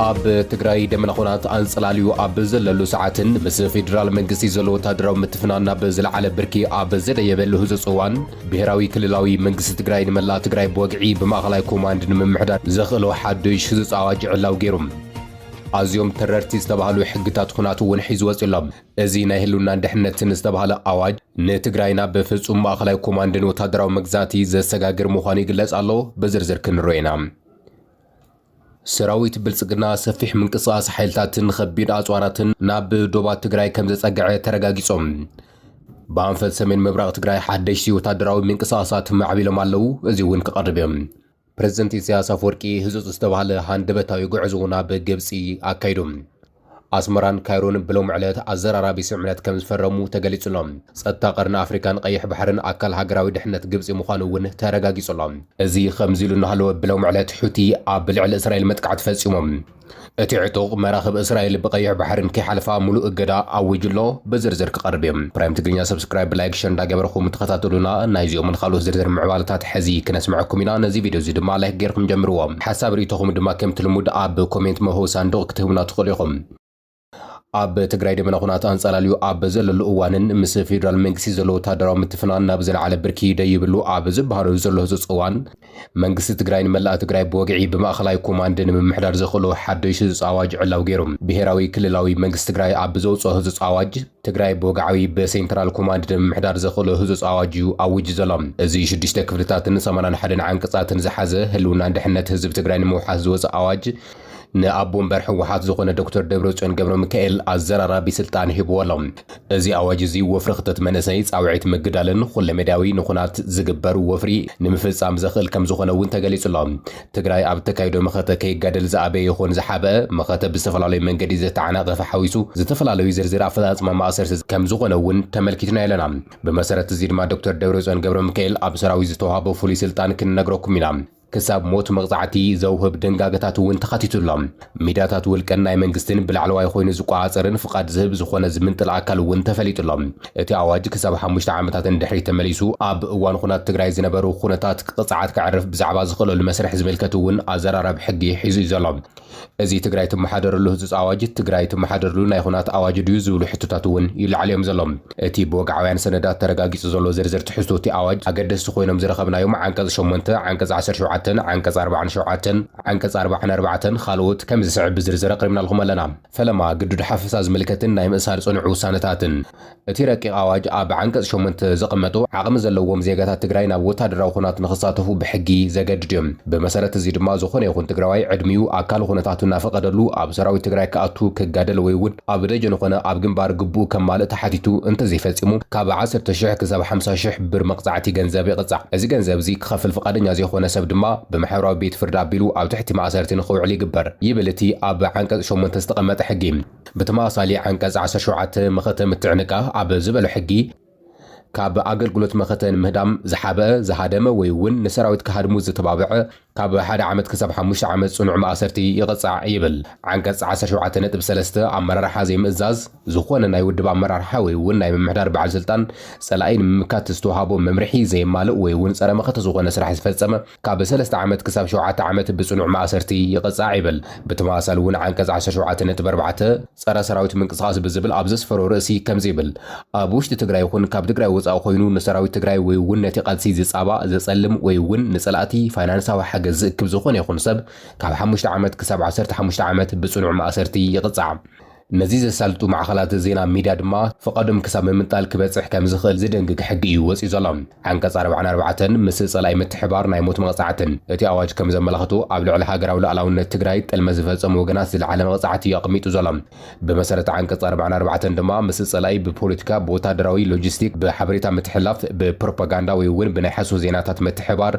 ኣብ ትግራይ ደመና ኹናት አንጽላልዩ ኣብ ዘለሉ ሰዓትን ምስ ፌደራል መንግስቲ ዘሎ ወታደራዊ ምትፍናና በዝለዓለ ብርኪ ኣብ ዘደየበሉ ህጹጽ እዋን ብሔራዊ ክልላዊ መንግስቲ ትግራይ ንመላእ ትግራይ ብወግዒ ብማእኸላይ ኮማንድ ንምምሕዳር ዘኽእሎ ሓድሽ ህጹጽ ኣዋጅ ዕላው ገይሩ ኣዝዮም ተረርቲ ዝተባሃሉ ሕግታት ኹናት እውን ሒዙ ወፂሎም እዚ ናይ ህልውናን ድሕነትን ዝተባሃለ ኣዋጅ ንትግራይና ብፍጹም ማእኸላይ ኮማንድን ወታደራዊ መግዛእቲ ዘሰጋግር ምዃኑ ይግለጽ ኣሎ። በዝርዝር ክንርኦና ሰራዊት ብልጽግና ሰፊሕ ምንቅስቓስ ሓይልታትን ከቢድ ኣጽዋራትን ናብ ዶባት ትግራይ ከም ዘጸግዐ ተረጋጊጾም በኣንፈት ሰሜን ምብራቕ ትግራይ ሓደሽቲ ወታደራዊ ምንቅስቓሳት ማዕቢሎም ኣለዉ። እዚ እውን ክቐርብ እዮም። ፕሬዝደንት ኢሳያስ አፈወርቂ ህጹጽ ዝተባሃለ ሃንደበታዊ ጉዕዞ ናብ ግብጺ ኣካይዶም ኣስመራን ካይሮን ብሎም ዕለት ኣዘራራቢ ስምምነት ከም ዝፈረሙ ተገሊጹሎም ጸጥታ ቀርኒ ኣፍሪካን ቀይሕ ባሕርን ኣካል ሃገራዊ ድሕነት ግብጺ ምዃኑ እውን ተረጋጊጹሎም እዚ ከምዚ ኢሉ እናሃለወ ብሎም ዕለት ሑቲ ኣብ ልዕሊ እስራኤል መጥቃዕቲ ፈጺሞም እቲ ዕጡቕ መራኸብ እስራኤል ብቀይሕ ባሕርን ከይሓልፋ ሙሉእ እገዳ ኣውጅሎ በዝርዝር ክቐርብ እዮም። ፕራይም ትግርኛ ሰብስክራይብ ላይክ ሸር እንዳገበርኩም ተኸታተሉና ናይዚኦም ካልኦት ዝርዝር ምዕባለታት ሕዚ ክነስምዐኩም ኢና። ነዚ ቪድዮ እዚ ድማ ላይክ ገይርኩም ጀምርዎ። ሓሳብ ርእይቶኹም ድማ ከም ትልሙድ ኣብ ኮሜንት መሆ ሳንዱቕ ክትህቡና ትኽእሉ ኢኹም። ኣብ ትግራይ ደመና ኹናት አንጸላልዩ ኣብ ዘለሉ እዋንን ምስ ፌደራል መንግስቲ ዘሎ ወታደራዊ ምትፍናን ናብ ዝለዓለ ብርኪ ደይብሉ ኣብ ዝበሃሉ ዘሎ ህጹጽ እዋን መንግስቲ ትግራይ ንመላእ ትግራይ ብወግዒ ብማእኸላይ ኮማንድ ንምምሕዳር ዘኽእሎ ሓድሽ ህጹጽ ኣዋጅ ዕላው ገይሩ ብሔራዊ ክልላዊ መንግስቲ ትግራይ ኣብ ዘውፅኦ ህጹጽ ኣዋጅ ትግራይ ብወግዓዊ ብሴንትራል ኮማንድ ንምምሕዳር ዘኽእሎ ህጹጽ ኣዋጅ እዩ ኣውጅ ዘሎ። እዚ 6 ክፍልታትን 81 ዓንቀጻትን ዝሓዘ ህልውናን ድሕነት ህዝቢ ትግራይ ንምውሓስ ዝወፅእ ኣዋጅ ንኣቦ እምበር ሕወሓት ዝኾነ ዶክተር ደብረጽዮን ገብረ ሚካኤል ኣዘራራቢ ስልጣን ሂብዎሎም። እዚ ኣዋጅ እዚ ወፍሪ ክተት መንእሰይ ጻውዒት ምግዳልን ኩለሜዳዊ ንኹናት ዝግበር ወፍሪ ንምፍጻም ዘኽእል ከም ዝኾነ እውን ተገሊጹሎም። ትግራይ ኣብ ተካይዶ መኸተ ከይጋደል ዝኣበየ ይኹን ዝሓበአ መኸተ ብዝተፈላለዩ መንገዲ ዝተዓናቐፈ ሓዊሱ ዝተፈላለዩ ዝርዝር ኣፈጻጽማ ማእሰርቲ ከም ዝኾነ እውን ተመልኪትና ኣለና። ብመሰረት እዚ ድማ ዶክተር ደብረጽዮን ገብረ ሚካኤል ኣብ ሰራዊት ዝተዋሃቦ ፍሉይ ስልጣን ክንነግረኩም ኢና። ክሳብ ሞት መቕጻዕቲ ዘውህብ ድንጋገታት እውን ተኻቲቱሎም ሚዳታት ውልቀን ናይ መንግስትን ብላዕለዋይ ኮይኑ ዝቋዓፀርን ፍቓድ ዝህብ ዝኾነ ዝምንጥል ኣካል እውን ተፈሊጡሎም። እቲ ኣዋጅ ክሳብ 5 ዓመታት እንድሕሪ ተመሊሱ ኣብ እዋን ኩናት ትግራይ ዝነበሩ ኩነታት ቅጽዓት ክዕርፍ ብዛዕባ ዝኽእለሉ መስርሕ ዝምልከት እውን ኣዘራራቢ ሕጊ ሒዙ እዩ ዘሎ። እዚ ትግራይ ትመሓደረሉ ህጹጽ ኣዋጅ ትግራይ ትመሓደረሉ ናይ ኩናት ኣዋጅ ድዩ ዝብሉ ሕቶታት እውን ይለዓልዮም ዘሎም። እቲ ብወግዓውያን ሰነዳት ተረጋጊጹ ዘሎ ዝርዝር ትሕዝቶ እቲ ኣዋጅ ኣገደስቲ ኮይኖም ዝረኸብናዮም ዓንቀጽ 8 ዓንቀጽ 17 ዓንቀጽ 47 ዓንቀጽ 44 ካልኦት ከም ዝስዕብ ብዝርዝር ኣቕሪብናልኩም ኣለና። ፈለማ ግዱድ ሓፈሳ ዝምልከትን ናይ ምእሳር ጽኑዕ ውሳነታትን እቲ ረቂቕ ኣዋጅ ኣብ ዓንቀጽ 8 ዘቐመጡ ዓቕሚ ዘለዎም ዜጋታት ትግራይ ናብ ወታደራዊ ኩናት ንኽሳተፉ ብሕጊ ዘገድድ እዮም። ብመሰረት እዚ ድማ ዝኾነ ይኹን ትግራዋይ ዕድሚኡ ኣካል ኩነታቱ እናፈቐደሉ ኣብ ሰራዊት ትግራይ ክኣቱ ክጋደል ወይ እውን ኣብ ደጀን ኾነ ኣብ ግንባር ግቡእ ከማልእ ተሓቲቱ እንተዘይፈጺሙ ካብ 10,000 ክሳብ 50,000 ብር መቕጻዕቲ ገንዘብ ይቕጻዕ። እዚ ገንዘብ እዚ ክኸፍል ፍቓደኛ ዘይኾነ ሰብ ድማ ብማሕበራዊ ቤት ፍርዲ ኣቢሉ ኣብ ትሕቲ ማእሰርቲ ንኽውዕል ይግበር ይብል እቲ ኣብ ዓንቀጽ 8 ዝተቐመጠ ሕጊ። ብተመሳሳሊ ዓንቀጽ 17 መኸተ ምትዕንቃ ኣብ ዝበሎ ሕጊ ካብ ኣገልግሎት መኸተን ምህዳም ዝሓበአ ዝሃደመ ወይ እውን ንሰራዊት ክሃድሙ ዝተባብዐ ካብ 1 ዓመት ክሳብ 5 ዓመት ጽኑዕ ማእሰርቲ ይቕጻዕ ይብል። ዓንቀጽ 17.3 ኣመራርሓ ዘይምእዛዝ ዝኾነ ናይ ውድብ ኣመራርሓ ወይ እውን ናይ ምምሕዳር በዓል ስልጣን ጸላኢ ንምምካት ዝተዋሃቦ መምርሒ ዘይማልእ ወይ እውን ጸረ መኸተ ዝኾነ ስራሕ ዝፈጸመ ካብ 3 ዓመት ክሳብ 7 ዓመት ብጽኑዕ ማእሰርቲ ይቕጻዕ ይብል። ብተመሳሳሊ እውን ዓንቀጽ 17.4 ጸረ ሰራዊት ምንቅስቓስ ብዝብል ኣብ ዘስፈሮ ርእሲ ከምዚ ይብል። ኣብ ውሽጢ ትግራይ ይኹን ካብ ትግራይ ወጻኢ ኮይኑ ንሰራዊት ትግራይ ወይ እውን ነቲ ቃልሲ ዝጻባእ ዘጸልም ወይ እውን ንጸላእቲ ፋይናንሳዊ ሓገዝ ዝእክብ ዝኾነ ይኹን ሰብ ካብ 5 ዓመት ክሳብ 15 ዓመት ብጽኑዕ ማእሰርቲ ይቕጻዕ። ነዚ ዘሳልጡ ማዕኸላት ዜና ሚድያ ድማ ፍቓዶም ክሳብ ምምንጣል ክበጽሕ ከም ዝኽእል ዝደንግግ ሕጊ እዩ ወፂኡ ዘሎ። ዓንቀጽ 44 ምስ ጸላኢ ምትሕባር ናይ ሞት መቕጻዕትን እቲ ኣዋጅ ከም ዘመላኽቱ ኣብ ልዕሊ ሃገራዊ ሉዓላውነት ትግራይ ጥልመ ዝፈጸሙ ወገናት ዝለዓለ መቕጻዕቲ የቕሚጡ ዘሎ። ብመሰረት ዓንቀጽ 44 ድማ ምስ ጸላኢ ብፖለቲካ ብወታደራዊ ሎጂስቲክ ብሓበሬታ ምትሕላፍ ብፕሮፓጋንዳ ወይ እውን ብናይ ሓሶት ዜናታት ምትሕባር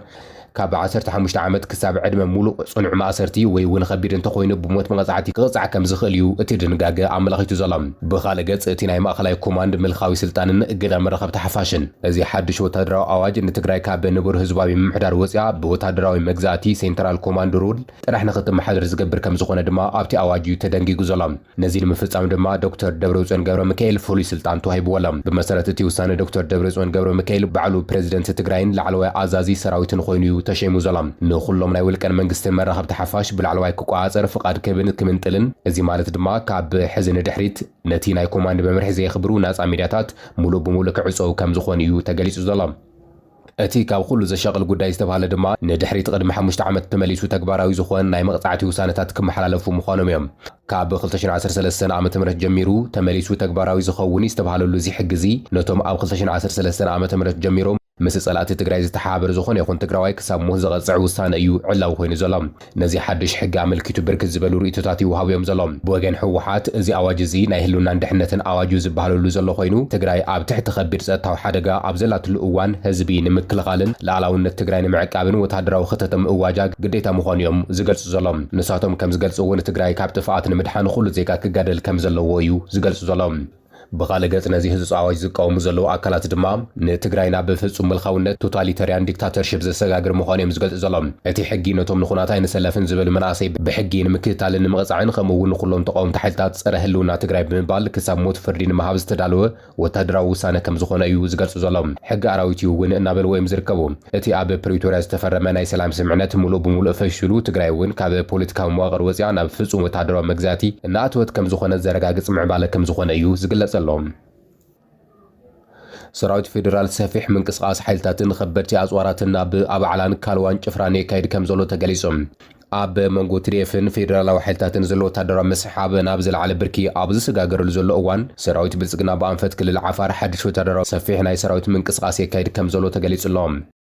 ካብ 15 ዓመት ክሳብ ዕድመ ሙሉእ ጽኑዕ ማእሰርቲ ወይ እውን ከቢድ እንተኾይኑ ብሞት መቕጻዕቲ ክቕጻዕ ከም ዝኽእል እዩ እቲ ድንጋገ ኣመላኺቱ ዘሎ። ብኻልእ ገጽ እቲ ናይ ማእኸላይ ኮማንድ ምልኻዊ ስልጣንን እገዳ መራኸብቲ ሓፋሽን እዚ ሓድሽ ወታደራዊ ኣዋጅ ንትግራይ ካብ ንቡር ህዝባዊ ምምሕዳር ወፂኣ ብወታደራዊ መግዛእቲ ሴንትራል ኮማንድ ሩል ጥራሕ ንኽትመሓደር ዝገብር ከም ዝኾነ ድማ ኣብቲ ኣዋጅ እዩ ተደንጊጉ ዘሎ። ነዚ ንምፍጻም ድማ ዶክተር ደብረጽዮን ገብረ ሚካኤል ፍሉይ ስልጣን ተዋሂብዎሎም። ብመሰረት እቲ ውሳነ ዶክተር ደብረጽዮን ገብረ ሚካኤል ባዕሉ ፕሬዝደንት ትግራይን ላዕለዋይ ኣዛዚ ሰራዊትን ኮይኑ ተሸይሙ ዘሎም ንኹሎም ናይ ውልቀን መንግስትን መራኸብቲ ሓፋሽ ብላዕለዋይ ክቋፀር ፍቃድ ክብን ክምንጥልን እዚ ማለት ድማ ካብ ሕዚ ንድሕሪት ነቲ ናይ ኮማንድ መምርሒ ዘይኽብሩ ናፃ ሚድያታት ሙሉእ ብሙሉእ ክዕፀው ከም ዝኾኑ እዩ ተገሊጹ ዘሎ እቲ ካብ ኩሉ ዘሸቕል ጉዳይ ዝተባሃለ ድማ ንድሕሪት ቅድሚ 5 ዓመት ተመሊሱ ተግባራዊ ዝኾን ናይ መቕፃዕቲ ውሳነታት ክመሓላለፉ ምዃኖም እዮም ካብ 2013 ዓ.ም ጀሚሩ ተመሊሱ ተግባራዊ ዝኸውን ዝተባሃለሉ እዚ ሕጊ እዚ ነቶም ኣብ 2013 ዓ.ም ጀሚሮም ምስ ጸላእቲ ትግራይ ዝተሓባበረ ዝኾነ ይኹን ትግራዋይ ክሳብ ሞት ዘቐፅዕ ውሳነ እዩ ዕላው ኮይኑ ዘሎ ነዚ ሓድሽ ሕጊ ኣመልኪቱ ብርክት ዝበሉ ርእቶታት ይወሃቡ እዮም ዘሎም ብወገን ሕወሓት እዚ ኣዋጅ እዚ ናይ ህልውናን ድሕነትን ኣዋጅ ዝበሃለሉ ዘሎ ኮይኑ ትግራይ ኣብ ትሕቲ ከቢድ ፀጥታዊ ሓደጋ ኣብ ዘላትሉ እዋን ህዝቢ ንምክልኻልን ላዕላውነት ትግራይ ንምዕቃብን ወታደራዊ ክተት ምእዋጃ ግዴታ ምዃኑ እዮም ዝገልጹ ዘሎም ንሳቶም ከም ዝገልጽዎ ንትግራይ ካብ ጥፍኣት ንምድሓን ኩሉ ዜጋ ክጋደል ከም ዘለዎ እዩ ዝገልጹ ዘሎም بخالق نزيه زعواج زقوم زلو أكلات دمام نتجرينا بفصل ملخونة توتاليتاريان ديكتاتورشيب زسجاجر مخانيم زقل زلام أتي حقين توم نخوناتين سلفن زبل مناسب بحقين مكتال المغزعين خمون نخلون تقوم تحلتات سرهلونا تجري بمبال كساموت فردين مهابز تدلوه وتدروا سنة كم زخون أيو زقل زلام حق أراويتيو وين نابل ويم زركبهم أتي أب بريتوريا استفر منا سلام سمعنات ملو بملو فشلو تجري وين كاب بوليتيكا مواغر وزيانا بفصل وتدروا مجزاتي ناتوت كم زخون الزرقاق سمع بالك كم زخون أيو زقل زلام سراوت فيدرال سفيح من قصاص حيلتاتن خبرتي أزواراتنا بأبعلان كالوان جفراني كايد كمزولو تقليسهم أب منغو تريفن فيدرال وحيلتاتن زلو تدرى مسحاب نابزل على بركي أبز سقاقر لزلو أوان سراوت بلزقنا بأنفت كل العفار حدشو تدرى سفيح ناي سراوت من قصاص كايد كمزولو تقليسهم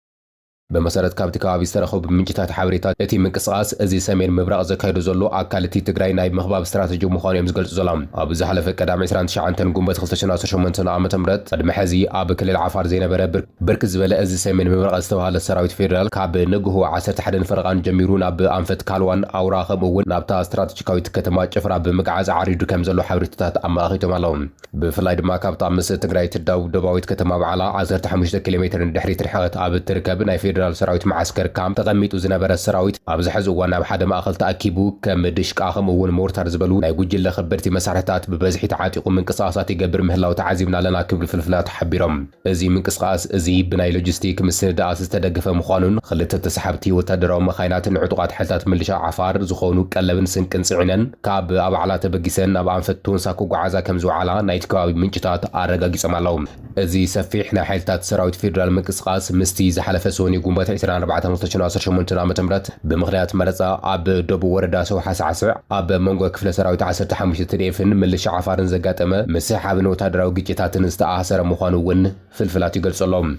بمسارات كابتي كابي استرخوا بمنجتات حبريتات اتي من قصاص ازي سمير مبرق زكايدو زلو اكالتي تግራይ ናይ مخباب استراتيجي مخانيم زገልጹ ዘሎም ኣብ ዝሓለፈ ቀዳማይ 29 ጉንበት 2018 ዓመተ ምህረት ቅድሚ ሕዚ ኣብ ክልል ዓፋር ዘይነበረ ብርክ ዝበለ እዚ ሰሜን ምብራቕ ዝተባሃለ ሰራዊት ፌደራል ካብ ንግሁ 11 ፈረቓን ጀሚሩ ናብ ኣንፈት ካልዋን ኣውራ ከምኡውን ናብታ ስትራቴጂካዊት ከተማ ጭፍራ ብምግዓዝ ዓሪዱ ከም ዘሎ ሓበሬታታት ኣመላኺቶም ኣለዉ ብፍላይ ድማ ካብታ ምስ ትግራይ ትዳው ደባዊት ከተማ በዓላ 15 ኪሎ ሜትር ድሕሪት ርሕቀት ኣብ ትርከብ ናይ ፌደራል سراويت معسكر كام تقميت وزنبر السراويت أبز حزو وانا بحدا ما أخلت أكيبو كم دشك آخم وون مورتر زبلو نايقوج اللي خبرتي مسارتات ببزحي تعاتيق من قصاصات يقبر مهلا وتعازيبنا لنا كبل فلفلات حبيرم ازي من قصاص ازي بناي لوجستيك مسند أساس تدقف مخانون خلت تسحبتي وتدرو مخاينات عطوقات حلتات ملشا عفار زخونو كلبن سنكن سعنن كاب أبعلات بقيسن أبعن فتون ساكو قعازا كمزو على نايتكوابي منجتات آرقا قيسم اللهم ازي سفيحنا حلتات سراويت فيدرال من قصاص مستي زحلف سوني قنبات 24 ዓመተ ምህረት ብምኽንያት መረፃ ኣብ ደቡብ ወረዳ ሰውሓ ሳዕስዕ ኣብ መንጎ ክፍለ ሰራዊት 15 ትዴፍን ምልሻ ዓፋርን ዘጋጠመ ምስሓብን ወታደራዊ ግጭታትን ዝተኣሰረ ምዃኑ እውን ፍልፍላት ይገልጸሎም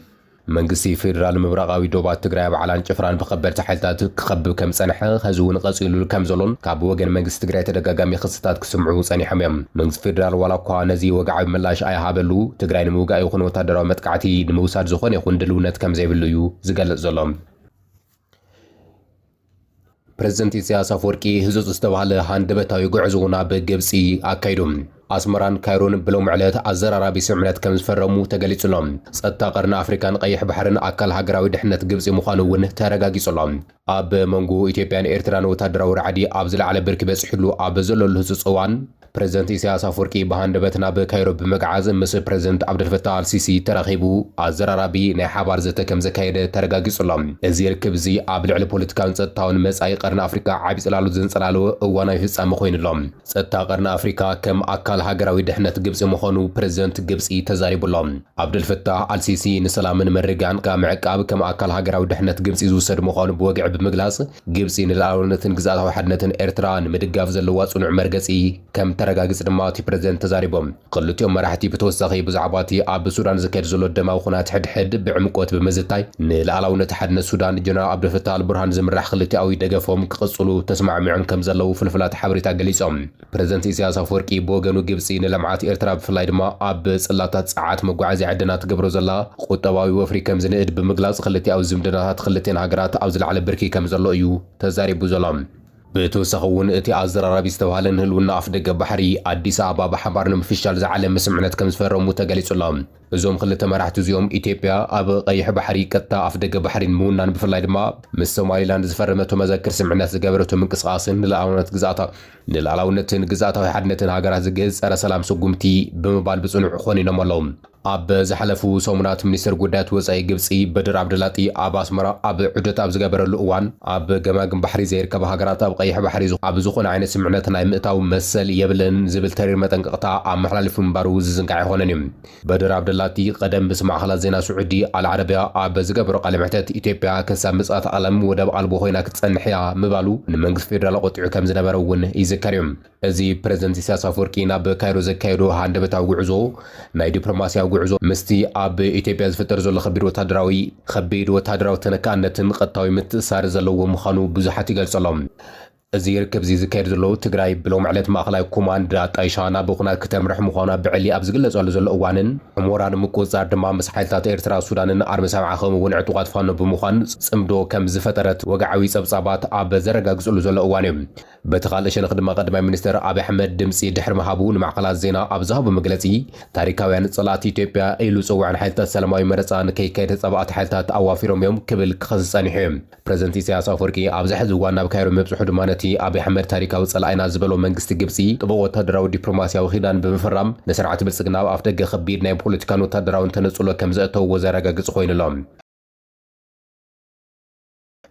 መንግስቲ ፌደራል ምብራቃዊ ዶባት ትግራይ በዓላን ጭፍራን በከበርቲ ሓይልታት ክኸብብ ከም ጸንሐ ህዝቡን ቀጺሉ ከም ዘሎን ካብ ወገን መንግስቲ ትግራይ ተደጋጋሚ ክስታት ክስምዑ ጸኒሖም እዮም መንግስቲ ፌደራል ዋላ እኳ ነዚ ወግዓዊ ምላሽ ኣይሃበሉ ትግራይ ንምውጋእ ይኹን ወታደራዊ መጥቃዕቲ ንምውሳድ ዝኾነ ይኹን ድልውነት ከም ዘይብሉ እዩ ዝገልጽ ዘሎ ፕሬዝደንት ኢሳያስ አፈወርቂ ህዝብ ዝተባሃለ ሃንደበታዊ ጉዕዞ ናብ ግብጽ አካይዶም أسمران كايرون بلو معلات الزرارة بسمعات كم فرمو تجلس لهم صدق قرن أفريقيا قيح بحرن أكل هجراوي دحنة جبز مخانون ترجع صلام أب منجو إثيوبيان إيرتران وتدرور عادي أبزل على بركبس حلو أبزل الهزوز أوان بريزنت إسياس أفوركي بهاندبتنا بكايرو بمقعز مس بريزنت عبد الفتاح السيسي ترخيبو الزرارة بي نحبار زت كم زكايد ترجع صلام زير كبزي أبلع البوليتيكان صدقون مس أي قرن أفريقيا عبس لالو زين سلالو وانا يفس أمخوين لهم صدق قرن أفريقيا كم أكل هجراوي دحنة جبس مخانو بريزنت جبسي تزارب لهم عبد الفتاح السيسي نسلامن مرجعن كمعقاب كم أكل هجراوي دحنة جبسي زوسر مخانو بوجع بمجلس جبسي نلالونتن جزء وحدنتن إيرتران مدقاف زلوات ونع مرجسي كم ترجع دماتي بريزنت تزاربهم قلت يوم مرحتي بتوسخي بزعباتي أب السودان زكير زلو الدماء وخنات حد بعمقوت بمزتاي نلالون تحدنا السودان جنرال عبد الفتاح البرهان زمرح خلتي أوي دقفهم كقصلو تسمع معن كم زلو في الفلات حبريتا جليسهم بريزنت إسياس أفوركي بوغنو جبسي نلمعات إيرترا بفلاي دماء أب صلاتات ساعات مقعزي عدنات قبرو زلا قطواوي وفري كم زنقد بمقلاص خلتي أو زمدنات خلتين هاجرات أو زل على بركي كم زلو أيو تزاربو زلام بتوسخون اتي الزرارة بيستوهالن هلونا أفدق بحري أديس أبا بحبارن مفيشال زعلم مسمعنات كم سفرهم متقليس اللهم زوم خلت مرحت زيوم إثيوبيا أب قيح بحري كتا أفدق بحري مونان بفلاي دما مس سوماليلاند زفرمتو مذكر سمعنات زقابرتو من قصاصن للعلاونة جزاتا وحدنتن هاجرات زجز أرى سلام سقومتي بمبال بصنع خوني نمالهم ኣብ ዝሓለፉ ሰሙናት ሚኒስትር ጉዳያት ወጻኢ ግብጺ በድር ዓብድላጢ ኣብ ኣስመራ ኣብ ዑደት ኣብ ዝገበረሉ እዋን ኣብ ገማግም ባሕሪ ዘይርከባ ሃገራት ኣብ ቀይሕ ባሕሪ ኣብ ዝኾነ ዓይነት ስምዕነት ናይ ምእታው መሰል የብለን ዝብል ተሪር መጠንቀቕታ ኣመሓላሊፉ እምባሩ ዝዝንጋዕ ኣይኮነን እዩ። በድር ዓብድላጢ ቀደም ምስ ማዕኸላት ዜና ስዑዲ አልዓረቢያ ኣብ ዝገበሮ ቃለ መሕተት ኢትዮጵያ ክሳብ ምጽኣት ዓለም ወደብ ኣልቦ ኮይና ክትጸንሕ እያ ምባሉ ንመንግስቲ ፌደራል ቆጢዑ ከም ዝነበረ እውን ይዝከር እዩ። እዚ ፕሬዝደንት ኢሳያስ ኣፈወርቂ ናብ ካይሮ ዘካየዶ ሃንደበታዊ ጉዕዞ ናይ ዲፕሎማስያዊ ጉዕዞ ምስቲ ኣብ ኢትዮጵያ ዝፍጠር ዘሎ ከቢድ ወታደራዊ ተነካእነትን ቀጥታዊ ምትእስሳር ዘለዎ ምዃኑ ብዙሓት ይገልጸሎም። እዚ ርክብ ዝካየድ ዘሎ ትግራይ ብሎም ዕለት ማእኸላይ ኮማንድ ኣጣይሻ ናብ ኩናት ከተምርሕ ምዃና ብዕሊ ኣብ ዝግለጸሉ ዘሎ እዋንን ዕሞራን ምቁፅጻር ድማ ምስ ሓይልታት ኤርትራ ሱዳንን ኣርሚ ሰምዓ ከምኡውን ዕጡቓት ፋኖ ብምዃን ጽምዶ ከም ዝፈጠረት ወግዓዊ ጸብጻባት ኣብ ዘረጋግጽሉ ዘሎ እዋን እዩ። በቲ ካልእ ሸነኽ ድማ ቀዳማይ ሚኒስትር ኣብይ ኣሕመድ ድምፂ ድሕሪ ምሃቡ ንማዕኸላት ዜና ኣብ ዝሃቦ መግለጺ ታሪካውያን ጸላእቲ ኢትዮጵያ ኢሉ ጽዋዕን ሓይልታት ሰላማዊ መረፃ ንከይካየድ ጸባእቲ ሓይልታት ኣዋፊሮም እዮም ክብል ክኸስስ ጸኒሑ እዩ። ፕሬዝደንት ኢሳያስ ኣፈወርቂ ኣብ ዝሕዚ እዋን ናብ ካይሮ መብጽሑ ድማ ነቲ ኣብይ ኣሕመድ ታሪካዊ ጸላኢና ዝበሎ መንግስቲ ግብጺ ጥቡቕ ወታደራዊ ዲፕሎማስያዊ ኺዳን ብምፍራም ንስርዓት ብልጽግና ኣብ ኣፍደገ ከቢድ ናይ ፖለቲካን ወታደራውን ተነጽሎ ከም ዘእተውዎ ዘረጋግጽ ኮይኑሎም።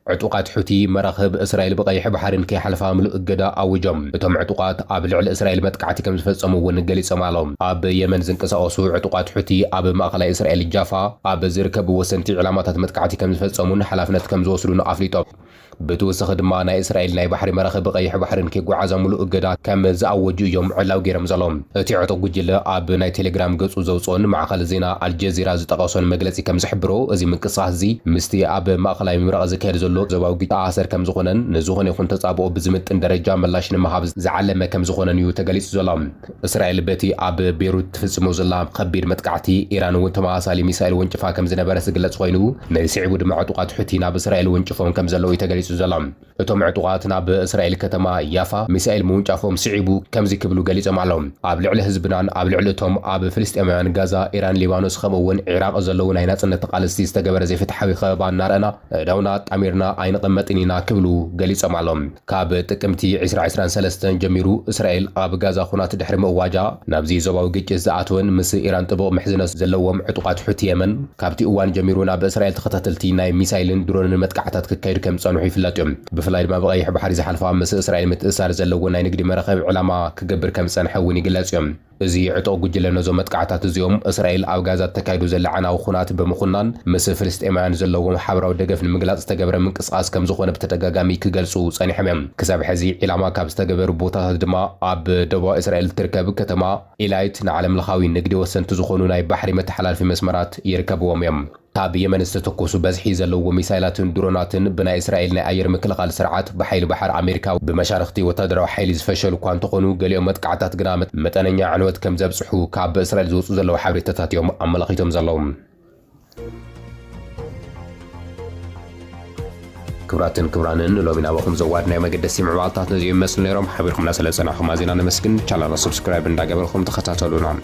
ዕጡቃት ሑቲ መራኸብ እስራኤል ብቀይሕ ባሕርን ከይሓልፋ ምሉእ እገዳ ኣውጆም። እቶም ዕጡቃት ኣብ ልዕሊ እስራኤል መጥቃዕቲ ከም ዝፈጸሙ እውን ገሊጾም ኣሎም። ኣብ የመን ዝንቀሳቐሱ ዕጡቃት ሑቲ ኣብ ማእኸላይ እስራኤል ጃፋ ኣብ ዝርከቡ ወሰንቲ ዕላማታት መጥቃዕቲ ከም ዝፈጸሙን ሓላፍነት ከም ዝወስዱን ኣፍሊጦም። ብተወሳኺ ድማ ናይ እስራኤል ናይ ባሕሪ መራኸቢ ቀይሕ ባሕርን ከይጓዓዛ ምሉእ እገዳ ከም ዝኣወጁ እዮም ዕላው ገይሮም ዘሎም። እቲ ዕጡቕ ጉጅለ ኣብ ናይ ቴሌግራም ገጹ ዘውፅኦን ማዕኸል ዜና አልጀዚራ ዝጠቐሶን መግለጺ ከም ዝሕብሮ እዚ ምንቅስቓስ እዚ ምስቲ ኣብ ማእኸላይ ምብራቕ ዝካየድ ዘሎ ዞባዊ ግጭት ኣሰር ከም ዝኾነን ንዝኾነ ይኹን ተጻብኦ ብዝምጥን ደረጃ ምላሽ ንምሃብ ዝዓለመ ከም ዝኾነን እዩ ተገሊጹ ዘሎ። እስራኤል በቲ ኣብ ቤይሩት ትፍጽሞ ዘላ ከቢድ መጥቃዕቲ ኢራን እውን ተመሳሳሊ ሚሳኤል ወንጭፋ ከም ዝነበረ ዝግለጽ ኮይኑ ንስዒቡ ድማ ዕጡቃት ሑቲ ናብ እስራኤል ወንጭፎም ከም ዘለዉ ተገሊጹ ዘሎ። እቶም ዕጡቃት ናብ እስራኤል ከተማ ያፋ ሚሳኤል ምውንጫፎም ስዒቡ ከምዚ ክብሉ ገሊጾም ኣሎም። ኣብ ልዕሊ ህዝብናን ኣብ ልዕሊ እቶም ኣብ ፍልስጤማውያን ጋዛ፣ ኢራን፣ ሊባኖስ ከምኡውን ኢራቅ ዘለዉ ናይ ናጽነት ቃልስቲ ዝተገበረ ዘይፍትሓዊ ከበባ እናርአና ዳውና ጣሚርና ኣይንቕመጥን ኢና ክብሉ ገሊጾም ኣሎም። ካብ ጥቅምቲ 2023 ጀሚሩ እስራኤል ኣብ ጋዛ ኩናት ድሕሪ ምእዋጃ ናብዚ ዞባዊ ግጭት ዝኣትወን ምስ ኢራን ጥቡቕ ምሕዝነት ዘለዎም ዕጡቃት ሑቲ የመን ካብቲ እዋን ጀሚሩ ናብ እስራኤል ተኸታተልቲ ናይ ሚሳኤልን ድሮንን መጥቃዕታት ክካየዱ ከም ዝጸንሑ ይፍለጥ እዮም። ብፍላይ ድማ ብቀይሕ ባሕሪ ዝሓልፋ ምስ እስራኤል ምትእስሳር ዘለዎ ናይ ንግዲ መራኸቢ ዕላማ ክገብር ከም ዝጸንሐ እውን ይግለጽ እዮም። እዚ ዕጡቕ ጉጅለ ነዞም መጥቃዕታት እዚኦም እስራኤል ኣብ ጋዛ ተካይዱ ዘላ ዓናዊ ኩናት ብምኹናን ምስ ፍልስጤማውያን ዘለዎም ሓበራዊ ደገፍ ንምግላጽ ዝተገብረ ምንቅስቓስ ከም ዝኾነ ብተደጋጋሚ ክገልጹ ጸኒሖም እዮም። ክሳብ ሕዚ ዕላማ ካብ ዝተገበሩ ቦታታት ድማ ኣብ ደቡባዊ እስራኤል ትርከብ ከተማ ኢላይት ንዓለም ለኻዊ ንግዲ ወሰንቲ ዝኾኑ ናይ ባሕሪ መተሓላልፊ መስመራት ይርከብዎም እዮም። ካብ የመን ዝተተኮሱ በዝሒ ዘለዎ ሚሳይላትን ድሮናትን ብናይ እስራኤል ናይ ኣየር ምክልኻል ስርዓት ብሓይሊ ባሕር ኣሜሪካ ብመሻርክቲ ወታደራዊ ሓይሊ ዝፈሸሉ እኳ እንተኾኑ ገሊኦም መጥቃዕታት ግና መጠነኛ ዕንወት ከም ዘብጽሑ ካብ እስራኤል ዝወፁ ዘለዉ ሓበሬታታት እዮም ኣመላኺቶም ዘለዉ። ክብራትን ክብራንን ሎሚ ናበኹም ዘዋድ ናይ መገደሲ ምዕባልታት ነዚኦም ይመስሉ ነይሮም። ሓቢርኩምና ስለ ጸናሕኹም ኣዝና ነመስግን። ቻናልና ሰብስክራይብ እንዳገበርኩም ተኸታተሉና።